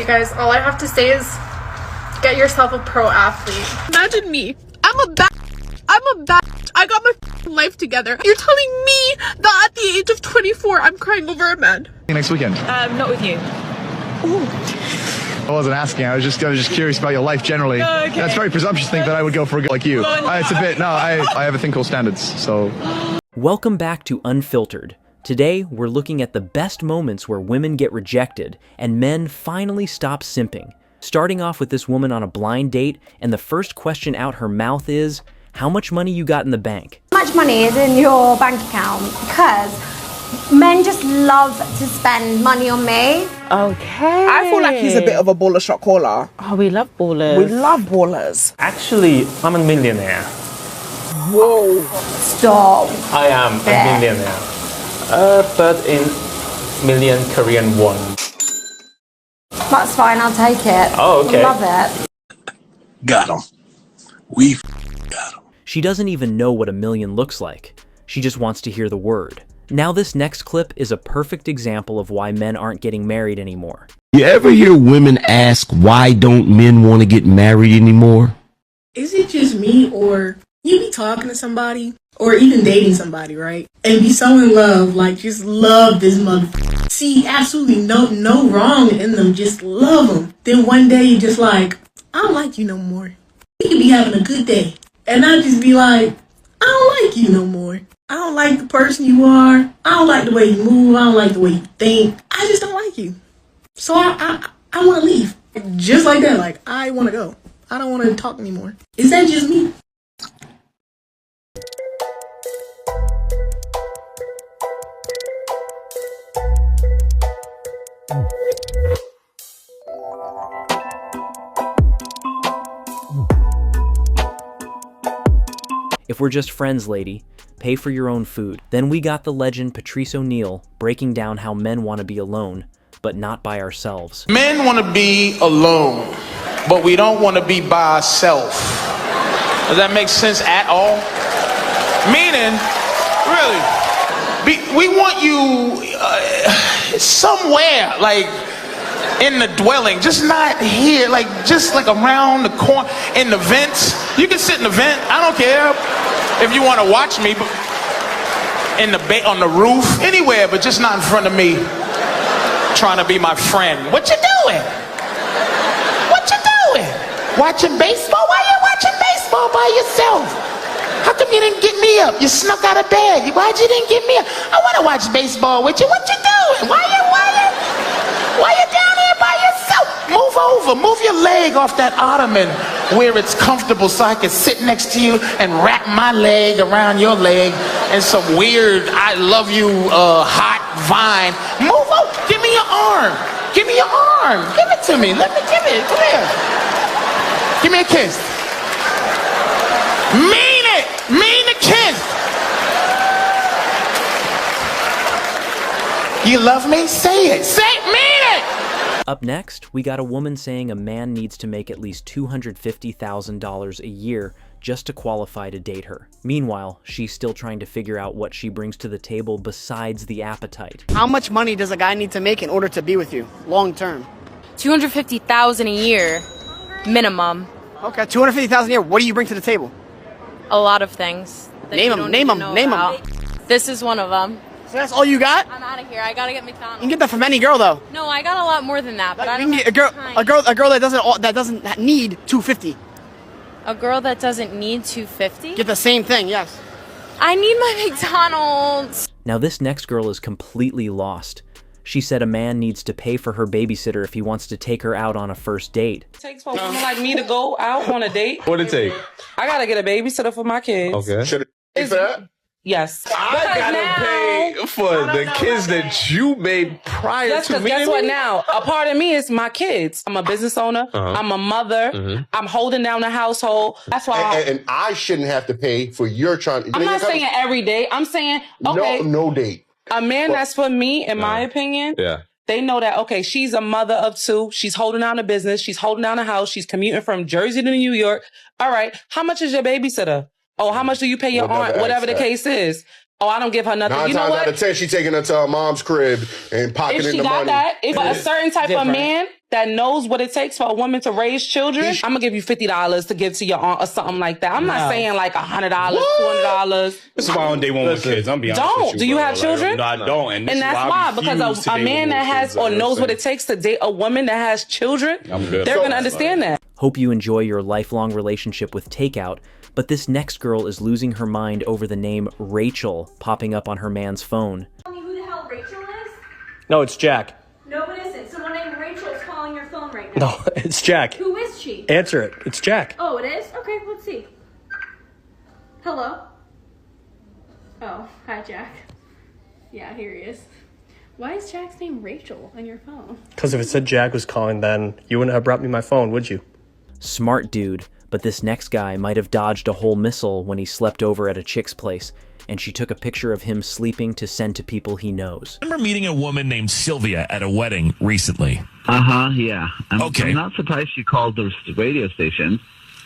You guys, all I have to say is get yourself a pro athlete. Imagine me. I'm a bad. I got my life together. You're telling me that at the age of 24, I'm crying over a man. Next weekend. Not with you. Ooh. I wasn't asking. I was just curious about your life generally. Oh, okay. That's very presumptuous to think that I would go for a girl like you. It's a bit. No, I have a thing called standards. So. Welcome back to Unfiltered. Today, we're looking at the best moments where women get rejected and men finally stop simping. Starting off with this woman on a blind date, and the first question out her mouth is, how much money you got in the bank? How much money is in your bank account? Because men just love to spend money on me. Okay. I feel like he's a bit of a baller shot caller. Oh, we love ballers. We love ballers. Actually, I'm a millionaire. Whoa. Stop. I am a millionaire. But in million Korean won. That's fine, I'll take it. Oh, okay. Love it. Got him. We got him. She doesn't even know what a million looks like. She just wants to hear the word. Now this next clip is a perfect example of why men aren't getting married anymore. You ever hear women ask, why don't men want to get married anymore? Is it just me, or you be talking to somebody or even dating somebody, right? And be so in love, like just love this motherfucker. See absolutely no wrong in them, just love them. Then one day you're just like, I don't like you no more. We could be having a good day. And I just be like, I don't like you no more. I don't like the person you are. I don't like the way you move. I don't like the way you think. I just don't like you. So I want to leave. Just like that, like I want to go. I don't want to talk anymore. Is that just me? If we're just friends, lady, pay for your own food. Then we got the legend Patrice O'Neal breaking down how men want to be alone, but not by ourselves. Men want to be alone, but we don't want to be by ourselves. Does that make sense at all? Meaning, really, we want you somewhere, like in the dwelling, just not here, like just like around the corner, in the vents. You can sit in the vent, I don't care if you want to watch me, but in the on the roof, anywhere, but just not in front of me, trying to be my friend. What you doing? What you doing? Watching baseball? Why you watching baseball by yourself? How come you didn't get me up? You snuck out of bed. Why'd you didn't get me up? I want to watch baseball with you. What you doing? Why you down here by yourself? Move over, move your leg off that ottoman where it's comfortable so I can sit next to you and wrap my leg around your leg and some weird I love you hot vine. Move over, give me your arm. Give me your arm. Give it to me. Let me give it. Come here. Give me a kiss. Mean it. Mean the kiss. You love me? Say it. Say it. Mean it. Up next, we got a woman saying a man needs to make at least $250,000 a year just to qualify to date her. Meanwhile, she's still trying to figure out what she brings to the table besides the appetite. How much money does a guy need to make in order to be with you, long term? $250,000 a year, minimum. Okay, $250,000 a year. What do you bring to the table? A lot of things. Name them. This is one of them. So that's all you got? I'm out of here. I gotta get McDonald's. You can get that from any girl, though. No, I got a lot more than that. But I you don't can get a girl that doesn't need $250. A girl that doesn't need $250? Get the same thing, yes. I need my McDonald's. Now this next girl is completely lost. She said a man needs to pay for her babysitter if he wants to take her out on a first date. It takes for a woman like me to go out on a date. What'd it take? I gotta get a babysitter for my kids. Okay. Should it pay for that? Yes. I gotta pay for the kids that you made prior to me. Guess what now? A part of me is my kids. I'm a business owner. I'm a mother. I'm holding down the household. That's why. And I shouldn't have to pay for your child. I'm not saying every day. I'm saying, okay. No date. A man that's for me, in my opinion, they know that, okay, she's a mother of two. She's holding down a business. She's holding down a house. She's commuting from Jersey to New York. All right. How much is your babysitter? Oh, how much do you pay your aunt? Whatever the case is. Oh, I don't give her nothing. 9 you know times what? out of 10, she's taking her to her mom's crib and pocketing the money. If a certain type of man that knows what it takes for a woman to raise children, I'm gonna give you $50 to give to your aunt or something like that. I'm not saying like $100, $200. This is why on day one with kids. I'm being honest with you, Do you have Like, children? no, I don't. And that's why, because a man that has or knows what it takes to date a woman that has children, they're gonna understand that. Hope you enjoy your lifelong relationship with Takeout, but this next girl is losing her mind over the name Rachel popping up on her man's phone. Tell me who the hell Rachel is? No, it's Jack. No, it isn't. Someone named Rachel is calling your phone right now. No, it's Jack. Who is she? Answer it. It's Jack. Oh, it is? Okay, let's see. Hello? Oh, hi, Jack. Yeah, here he is. Why is Jack's name Rachel on your phone? Because if it said Jack was calling, then you wouldn't have brought me my phone, would you? Smart dude, but this next guy might have dodged a whole missile when he slept over at a chick's place, and she took a picture of him sleeping to send to people he knows. I remember meeting a woman named Sylvia at a wedding recently. Yeah. I'm not surprised she called the radio station.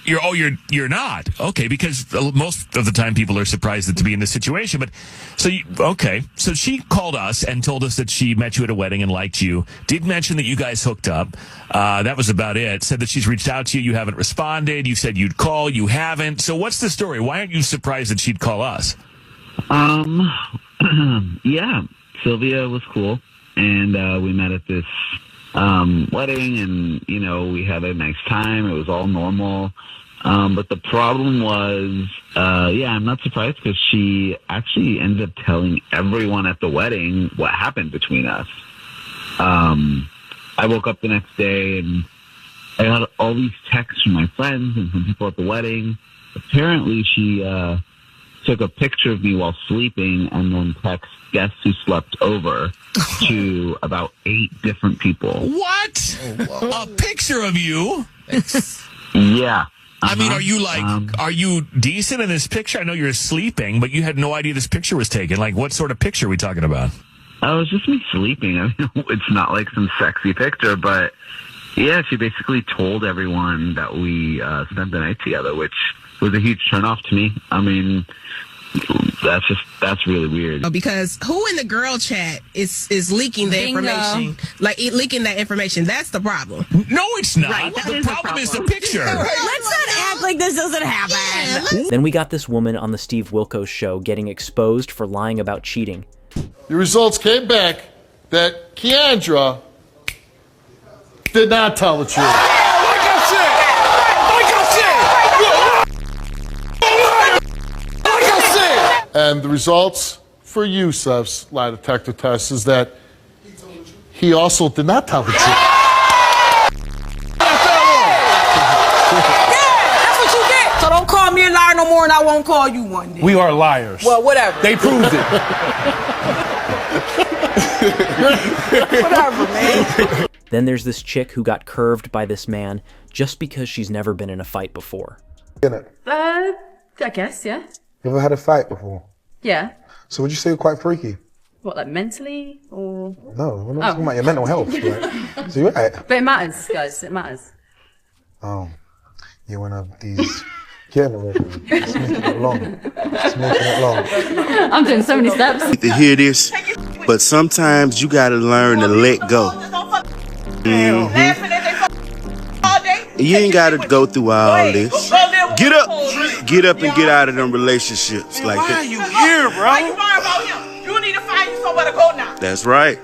You're not? Okay, because most of the time people are surprised to be in this situation. But so she called us and told us that she met you at a wedding and liked you. Did mention that you guys hooked up. That was about it. Said that she's reached out to you. You haven't responded. You said you'd call. You haven't. So what's the story? Why aren't you surprised that she'd call us? Yeah, Sylvia was cool, and we met at this wedding, and we had a nice time. It was all normal, but the problem was, I'm not surprised because she actually ended up telling everyone at the wedding what happened between us. I woke up the next day and I got all these texts from my friends and from people at the wedding. Apparently, she took a picture of me while sleeping and then text guess who slept over to about 8 different people. What? A picture of you? Yeah. I mean, are you decent in this picture? I know you're sleeping, but you had no idea this picture was taken. Like, what sort of picture are we talking about? Oh, it was just me sleeping. I mean, it's not like some sexy picture, but yeah, she basically told everyone that we spent the night together, which was a huge turnoff to me. I mean, that's really weird. Because who in the girl chat is leaking the information? Like leaking that information. That's the problem. No, it's not. Right, the problem is the picture. Let's not act like this doesn't happen. Then we got this woman on the Steve Wilkos show getting exposed for lying about cheating. The results came back that Keandra did not tell the truth. And the results for Yusuf's lie detector test is that he also did not tell the truth. That's what you get. So don't call me a liar no more, and I won't call you one day. We are liars. Well, whatever. They proved it. Whatever, man. Then there's this chick who got curved by this man just because she's never been in a fight before. I guess, yeah. You ever had a fight before? Yeah. So would you say you're quite freaky? What, like mentally or? No, we're not talking about your mental health. Right? So you're right. But it matters, guys. It matters. Oh, you're one of these. It's making it long. It's making it long. I'm doing so many steps. To hear this, but sometimes you gotta learn to let go. You ain't gotta go through all this. Get up and get out of them relationships like that. Why are you here, bro? Why you worry about him? You need to find you somewhere to go now. That's right.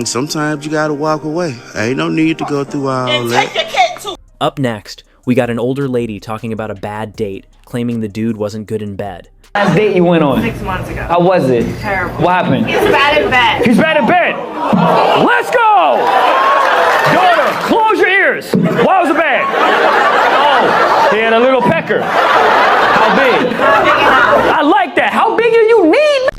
Sometimes you gotta walk away. Ain't no need to go through all that. Take your kid too. Up next, we got an older lady talking about a bad date, claiming the dude wasn't good in bed. Last date you went on? 6 months ago. How was it? Terrible. What happened? He's bad in bed. He's bad in bed. Let's go! Daughter, close your ears. Why was it bad? Oh, he had a little pecker. How big? I like that. How big do you need?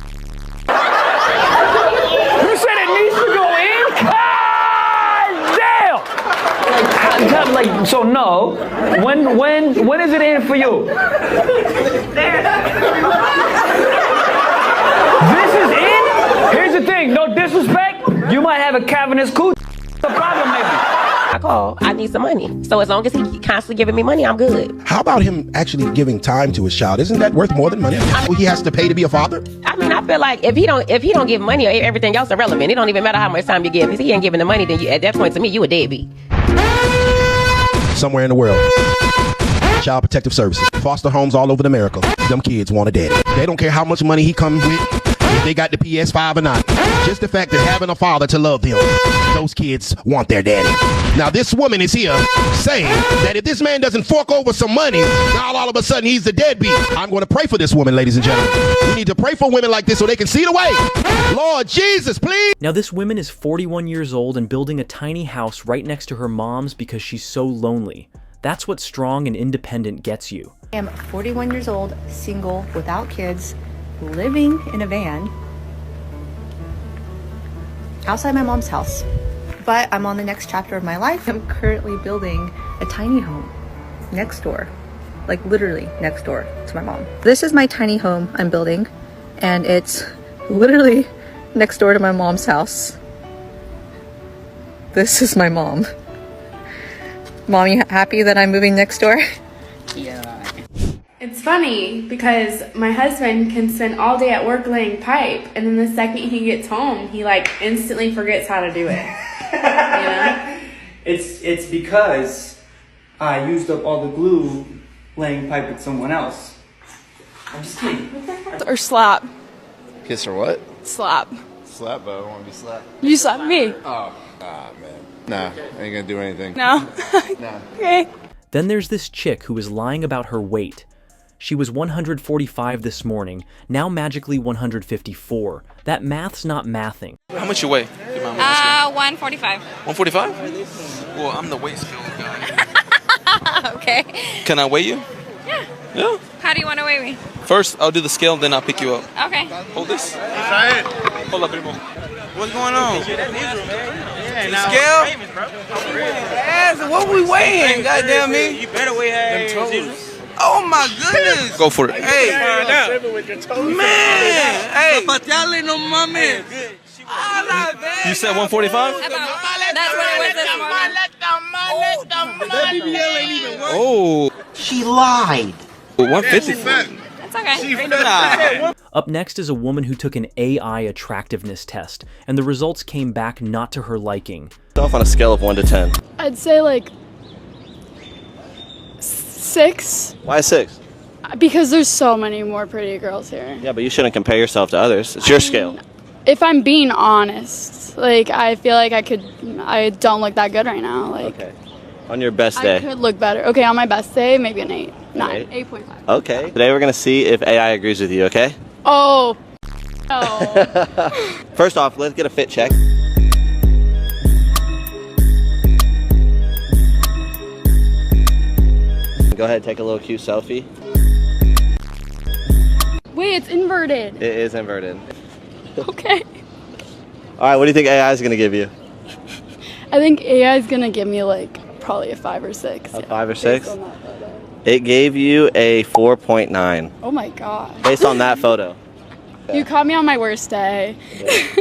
You said it needs to go in? God damn! Like, so no. When is it in for you? This is in? Here's the thing, no disrespect. You might have a cavernous cooch. The problem maybe. I call, I need some money. So as long as he constantly giving me money, I'm good. How about him actually giving time to his child? Isn't that worth more than money? He has to pay to be a father? I mean, I feel like if he don't give money, everything else irrelevant. It don't even matter how much time you give. If he ain't giving the money, then at that point, to me, you a deadbeat. Somewhere in the world, Child Protective Services, foster homes all over America. Them kids want a daddy. They don't care how much money he comes with, if they got the PS5 or not. Just the fact that having a father to love them, those kids want their daddy. Now this woman is here saying that if this man doesn't fork over some money, now all of a sudden he's the deadbeat. I'm going to pray for this woman, ladies and gentlemen. We need to pray for women like this so they can see the way. Lord Jesus, please. Now this woman is 41 years old and building a tiny house right next to her mom's because she's so lonely. That's what strong and independent gets you. I am 41 years old, single, without kids, living in a van outside my mom's house. But I'm on the next chapter of my life. I'm currently building a tiny home next door, like literally next door to my mom. This is my tiny home I'm building, and it's literally next door to my mom's house. This is my mom. Mom, you happy that I'm moving next door? Yeah. It's funny because my husband can spend all day at work laying pipe, and then the second he gets home, he like instantly forgets how to do it. You know? It's because I used up all the glue laying pipe with someone else. I'm just kidding. Or slap. Kiss or what? Slap. Slap, but I don't want to be slapped. You slap me. Oh, man. Nah, I ain't gonna do anything. No. Nah. Okay. Then there's this chick who is lying about her weight. She was 145 this morning, now magically 154. That math's not mathing. How much you weigh? 145. 145? Well, I'm the weight scale guy. Okay. Can I weigh you? Yeah. Yeah. How do you want to weigh me? First, I'll do the scale, then I'll pick you up. Okay. Hold this. Hold up, primo. What's going on? Scale? What we weighing? Goddamn me. You better weigh half. Oh my goodness. Go for it. Hey. Man. Hey. You said 145? That's what it was this morning. Oh. She lied. 150. That's okay. Up next is a woman who took an AI attractiveness test, and the results came back not to her liking. Off on a scale of 1 to 10. I'd say like 6. Why 6? Because there's so many more pretty girls here. Yeah, but you shouldn't compare yourself to others. It's your scale. If I'm being honest, like I feel like I don't look that good right now. Like Okay. On your best day. I could look better. Okay, on my best day, maybe an 8. 9. 8.5. Okay. Today we're going to see if AI agrees with you, okay? Oh. No. First off, let's get a fit check. Go ahead, take a little cute selfie. Wait, it's inverted. It is inverted. Okay. All right, what do you think AI is going to give you? I think AI is going to give me like probably a 5 or 6. A 5 or 6? It gave you a 4.9. Oh my god. Based on that photo. You caught me on my worst day.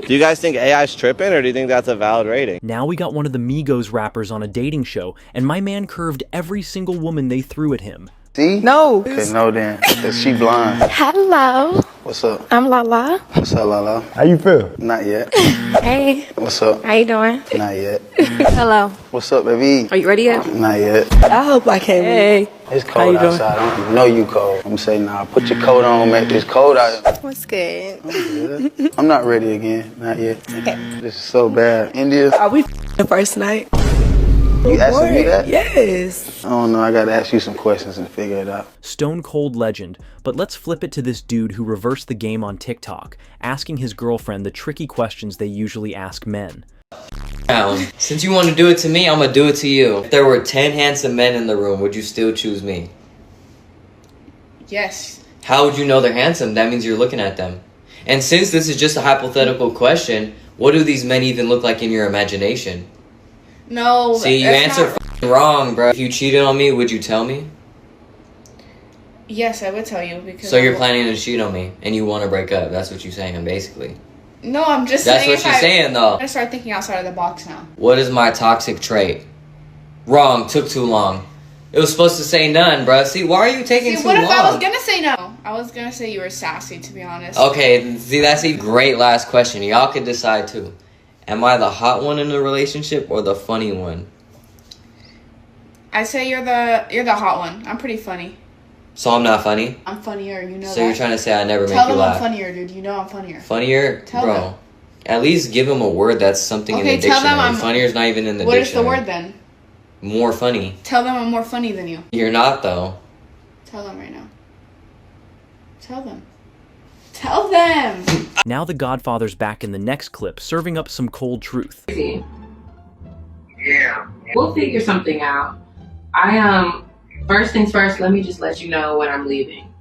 Do you guys think AI's tripping, or do you think that's a valid rating? Now we got one of the Migos rappers on a dating show, and my man curved every single woman they threw at him. See? No. Okay, no then. Is she blind? Hello. What's up? I'm Lala. What's up, Lala? How you feel? Not yet. Hey. What's up? How you doing? Not yet. Hello. What's up, baby? Are you ready yet? Not yet. I hope I can. Hey. It's cold outside. I don't know you cold. I'm saying, nah, put your coat on, man. It's cold out here. What's good? I'm good. I'm not ready again. Not yet. Okay. This is so bad. India. Are we the first night? You asking me that? Yes. I don't know. I got to ask you some questions and figure it out. Stone cold legend, but let's flip it to this dude who reversed the game on TikTok, asking his girlfriend the tricky questions they usually ask men. Since you want to do it to me, I'm gonna do it to you. If there were 10 handsome men in the room, would you still choose me? Yes. How would you know they're handsome? That means you're looking at them. And since this is just a hypothetical question, what do these men even look like in your imagination? No. See, you answered wrong, bro. If you cheated on me, would you tell me? Yes, I would tell you because. So you're planning to cheat on me, and you want to break up. That's what you're saying, basically. No, I'm just That's saying. what you're saying, though. I start thinking outside of the box now. What is my toxic trait? Wrong. Took too long. It was supposed to say none, bruh. See, why are you taking too long? What if I was gonna say no? I was gonna say you were sassy, to be honest. Okay, see, that's a great last question. Y'all can decide too. Am I the hot one in the relationship or the funny one? I say you're the hot one. I'm pretty funny. So I'm not funny? I'm funnier, you know So that. you're trying to say I never make Tell you them laugh? I'm funnier, dude. You know I'm funnier. Funnier? Tell Bro. them. At least give them a word that's something in the Okay, tell them dictionary. I'm... Funnier is not even in the What is dictionary. the word then? More funny. Tell them I'm more funny than you. You're not, though. Tell them right now. Tell them. Tell them! Now the Godfather's back in the next clip, serving up some cold truth. Yeah. We'll figure something out. First things first, let me just let you know when I'm leaving.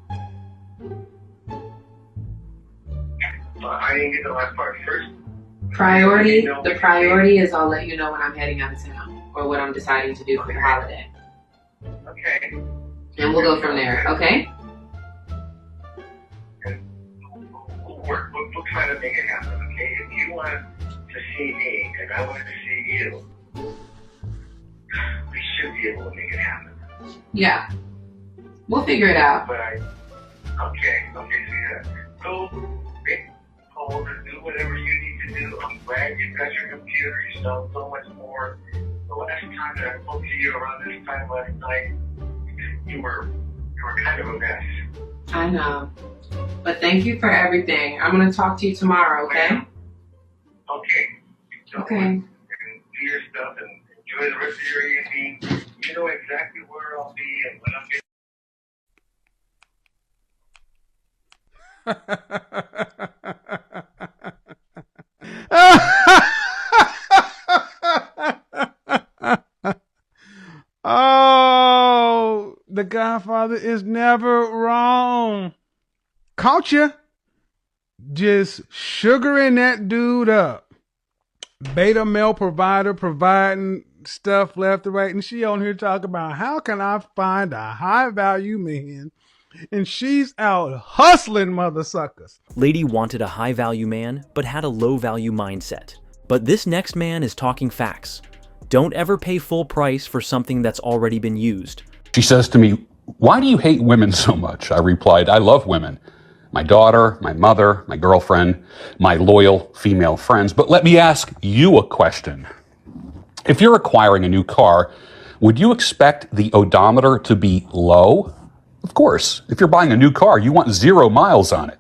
I didn't get the last part first. Priority? The priority is I'll let you know when I'm heading out of town or what I'm deciding to do for the holiday. Okay. And we'll go from there, okay? We'll try to make it happen, okay? If you want to see me and I want to see you, we should be able to make it happen. Yeah. We'll figure it out. But okay, sweetheart. Go, get home and do whatever you need to do. I'm glad you got your computer. You sound so much more. The last time that I spoke to you around this time last night, you were kind of a mess. I know. But thank you for everything. I'm going to talk to you tomorrow, okay? Okay. Okay. And do your stuff and enjoy the rest of your evening. You know exactly where I'll be and when I'm getting. Oh, the Godfather is never wrong. Caught you. Just sugaring that dude up. Beta male provider providing stuff left and right. And she on here talking about how can I find a high value man? And she's out hustling mother suckers. Lady wanted a high value man, but had a low value mindset. But this next man is talking facts. Don't ever pay full price for something that's already been used. She says to me, "Why do you hate women so much?" I replied, "I love women. My daughter, my mother, my girlfriend, my loyal female friends. But let me ask you a question. If you're acquiring a new car, would you expect the odometer to be low? Of course. If you're buying a new car, you want 0 miles on it.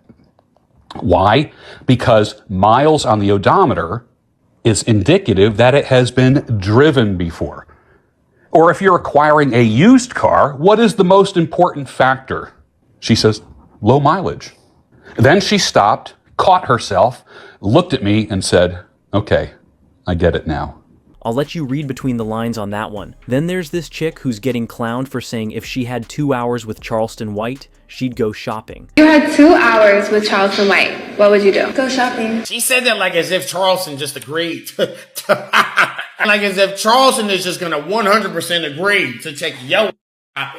Why? Because miles on the odometer is indicative that it has been driven before. Or if you're acquiring a used car, what is the most important factor? She says, low mileage. Then she stopped, caught herself, looked at me and said, okay, I get it now. I'll let you read between the lines on that one. Then there's this chick who's getting clowned for saying if she had 2 hours with Charleston White, she'd go shopping. You had 2 hours with Charleston White. What would you do? Go shopping. She said that like as if Charleston just agreed. Like as if Charleston is just going to 100% agree to take your...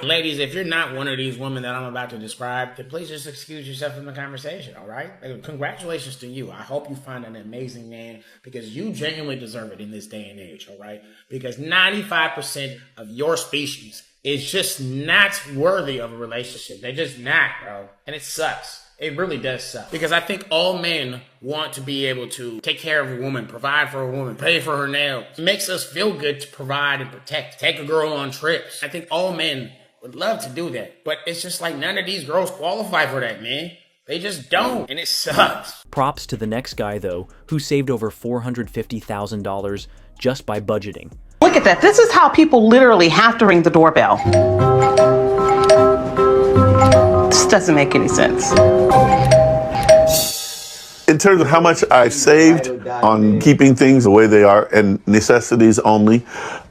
Ladies, if you're not one of these women that I'm about to describe, then please just excuse yourself from the conversation, all right? Congratulations to you. I hope you find an amazing man because you genuinely deserve it in this day and age, all right? Because 95% of your species is just not worthy of a relationship. They're just not, bro. And it sucks. It really does suck. Because I think all men want to be able to take care of a woman, provide for a woman, pay for her nails. It makes us feel good to provide and protect, take a girl on trips. I think all men would love to do that. But it's just like none of these girls qualify for that, man. They just don't, and it sucks. Props to the next guy, though, who saved over $450,000 just by budgeting. Look at that. This is how people literally have to ring the doorbell. This doesn't make any sense. In terms of how much I've saved on keeping things the way they are and necessities only,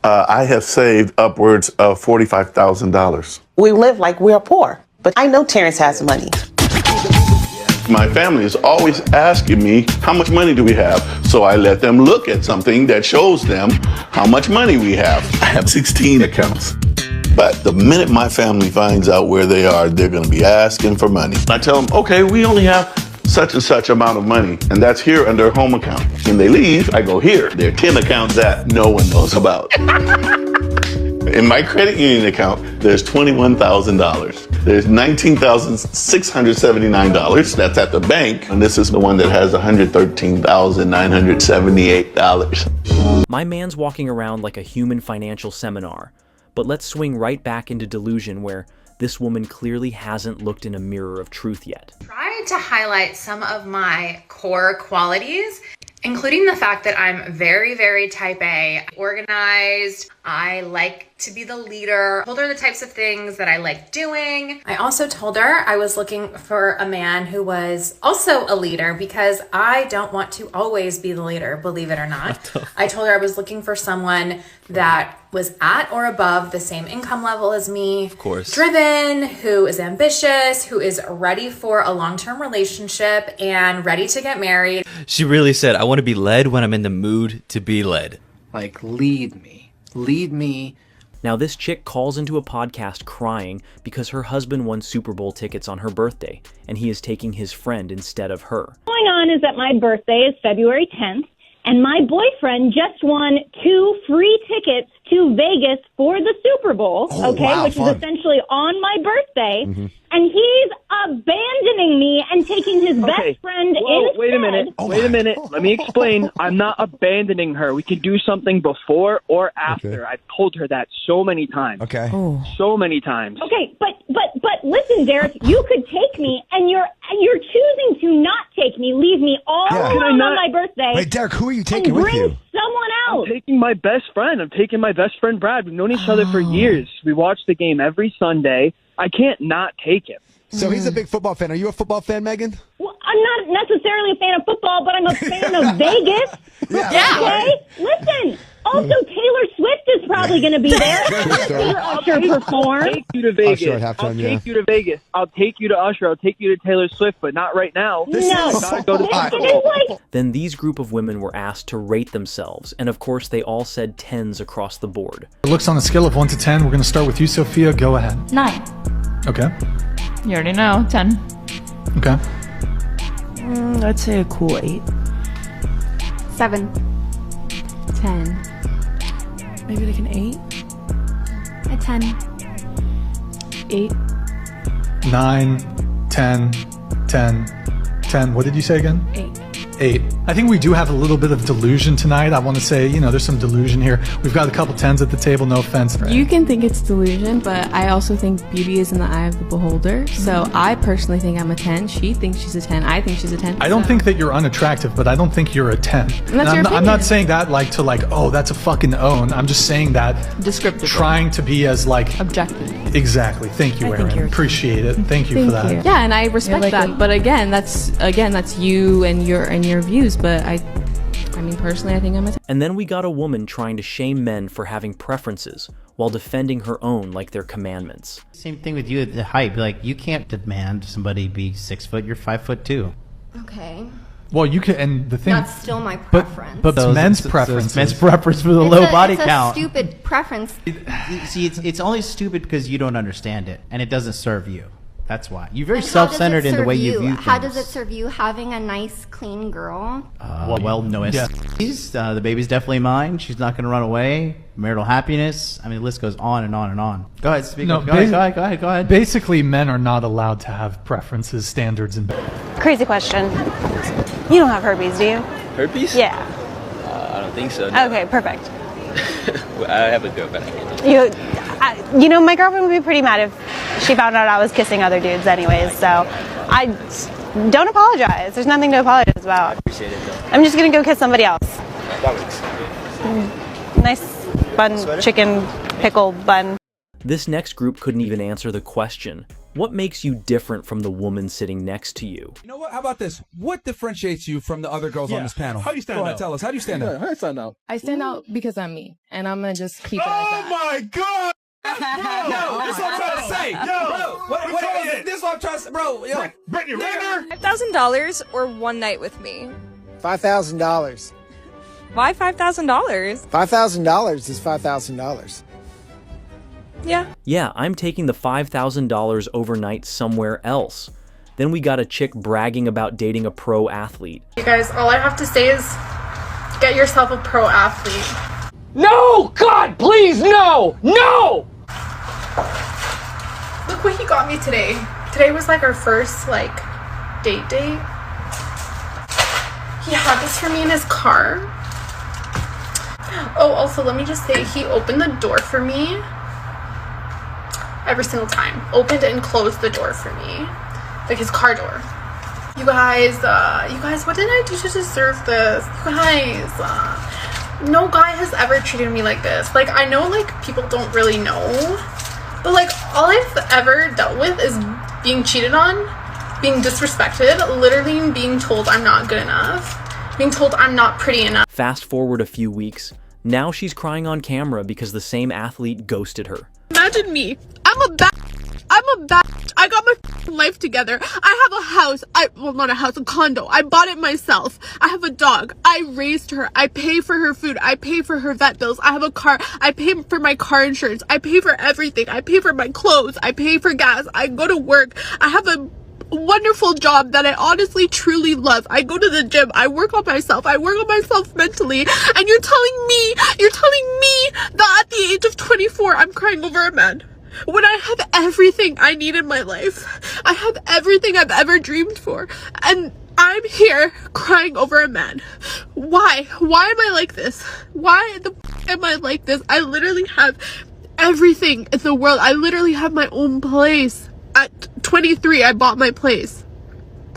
I have saved upwards of $45,000. We live like we're poor, but I know Terrence has money. My family is always asking me, how much money do we have? So I let them look at something that shows them how much money we have. I have 16 accounts. But the minute my family finds out where they are, they're going to be asking for money. I tell them, okay, we only have such and such amount of money, and that's here under home account. When they leave, I go here. There are 10 accounts that no one knows about. In my credit union account, there's $21,000. There's $19,679. That's at the bank. And this is the one that has $113,978. My man's walking around like a human financial seminar. But let's swing right back into delusion where this woman clearly hasn't looked in a mirror of truth yet. Tried to highlight some of my core qualities, including the fact that I'm very, very type A, organized. I like to be the leader. Told her the types of things that I like doing. I also told her I was looking for a man who was also a leader because I don't want to always be the leader, believe it or not. I told her I was looking for someone that was at or above the same income level as me. Of course. Driven, who is ambitious, who is ready for a long-term relationship and ready to get married. She really said, I want to be led when I'm in the mood to be led. Like, lead me. Lead me. Now this chick calls into a podcast crying because her husband won Super Bowl tickets on her birthday, and he is taking his friend instead of her. What's going on is that my birthday is February 10th, and my boyfriend just won 2 free tickets to Vegas for the Super Bowl, which is essentially on my birthday, and he's abandoning me and taking his best friend instead. Wait a minute. Wait a minute. Let me explain. I'm not abandoning her. We can do something before or after. I've told her that so many times. Okay. So many times. Okay, but listen, Derek, you could take me, and you're choosing to not take me, leave me all alone on my birthday. Wait, Derek, who are you taking and with bring you? someone else. I'm taking my best friend. I'm taking my best friend, Brad. We've known each other for years. We watch the game every Sunday. I can't not take him. So he's a big football fan. Are you a football fan, Megan? Well, I'm not necessarily a fan of football, but I'm a fan of Vegas. Okay? Listen. Also, Taylor Swift is probably going to be there. Hear Usher perform. I'll take you to Vegas. Usher at halftime, I'll take you to Vegas. I'll take you to Usher. I'll take you to Taylor Swift, but not right now. No. Gotta go to Super Bowl. Then these group of women were asked to rate themselves, and of course they all said 10s across the board. Looks on a scale of 1 to 10. We're going to start with you, Sophia. Go ahead. 9. Okay. You already know. 10. Okay. I'd say a cool 8. 7. 10. Maybe like an 8. A 10. 8. 9, 10, 10, 10. What did you say again? 8. 8. I think we do have a little bit of delusion tonight. I want to say, there's some delusion here. We've got a couple 10s at the table, no offense. You can think it's delusion, but I also think beauty is in the eye of the beholder. So I personally think I'm a 10. She thinks she's a 10. I think she's a 10. I don't think that you're unattractive, but I don't think you're a 10. I'm not saying that oh, that's a fucking own. I'm just saying that descriptive. Trying to be as objective. Exactly. Thank you, Arent. Appreciate it. Thank you for that. Yeah, and I respect that. But again, that's you and your views. But I mean, personally, I think I'm a 10. And then we got a woman trying to shame men for having preferences while defending her own like they're commandments. Same thing with you, the height. Like, you can't demand somebody be 6 foot. You're 5'2". Okay. Well, you can, and the thing. That's still my preference. But men's preference. It's men's preference for the low body count. It's a stupid preference. See, it's only stupid because you don't understand it, and it doesn't serve you. That's why. You're very self-centered in the way you view things. How does it serve you having a nice, clean girl? No STDs. The baby's definitely mine. She's not going to run away. Marital happiness. I mean, the list goes on and on and on. Go ahead, speak. Go ahead. Basically, men are not allowed to have preferences, standards, and... Crazy question. You don't have herpes, do you? Herpes? Yeah. I don't think so. No. Okay, perfect. I have a girlfriend. My girlfriend would be pretty mad if she found out I was kissing other dudes anyways, so I don't apologize. There's nothing to apologize about. I appreciate it, though. I'm just going to go kiss somebody else. That works. Nice bun, chicken, pickle bun. This next group couldn't even answer the question, what makes you different from the woman sitting next to you? You know what? How about this? What differentiates you from the other girls on this panel? How do you stand out? Go ahead, tell us. How do you stand out? How do you stand out? I stand out because I'm me, and I'm gonna just keep it as that. Oh my God! Yo, this is what I'm trying to say. This is what I'm trying to say, bro. Yo, Brittany Renner. $5,000 or one night with me? $5,000. Why $5,000? $5,000 is $5,000. Yeah, I'm taking the $5,000 overnight somewhere else. Then we got a chick bragging about dating a pro athlete. You guys, all I have to say is get yourself a pro athlete. No! God, please, no! No! Look what he got me today. Today was like our first like date. He had this for me in his car. Oh, also let me just say he opened the door for me every single time. Opened and closed the door for me. Like his car door. You guys, what did I do to deserve this? You guys, no guy has ever treated me like this. Like, I know, like, people don't really know, but, like, all I've ever dealt with is being cheated on, being disrespected, literally being told I'm not good enough, being told I'm not pretty enough. Fast forward a few weeks. Now she's crying on camera because the same athlete ghosted her. Imagine me. I'm a bad. I got my life together. I have a house. Well, not a house, a condo. I bought it myself. I have a dog. I raised her. I pay for her food. I pay for her vet bills. I have a car. I pay for my car insurance. I pay for everything. I pay for my clothes. I pay for gas. I go to work. I have a wonderful job that I honestly truly love. I go to the gym. I work on myself. I work on myself mentally. And you're telling me that at the age of 24, I'm crying over a man. When I have everything I need in my life, I have everything I've ever dreamed for, and I'm here crying over a man. Why? Why am I like this? Why the am I like this? I literally have everything in the world. I literally have my own place. At 23, I bought my place,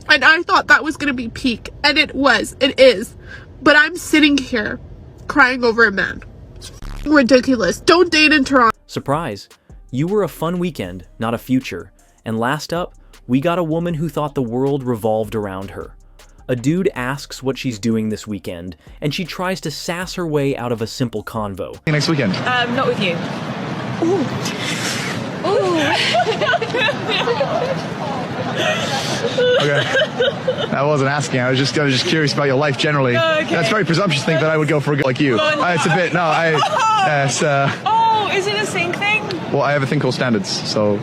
and I thought that was gonna be peak, and it was. It is. But I'm sitting here crying over a man. It's ridiculous. Don't date in Toronto. Surprise. You were a fun weekend, not a future. And last up, we got a woman who thought the world revolved around her. A dude asks what she's doing this weekend, and she tries to sass her way out of a simple convo. Next weekend. Not with you. Ooh. Okay. I wasn't asking. I was just curious about your life generally. Okay. That's very presumptuous to think that I would go for a girl like you. Oh, no. It's a bit. No, it's. Oh, is it a same thing? Well, I have a thing called standards, so.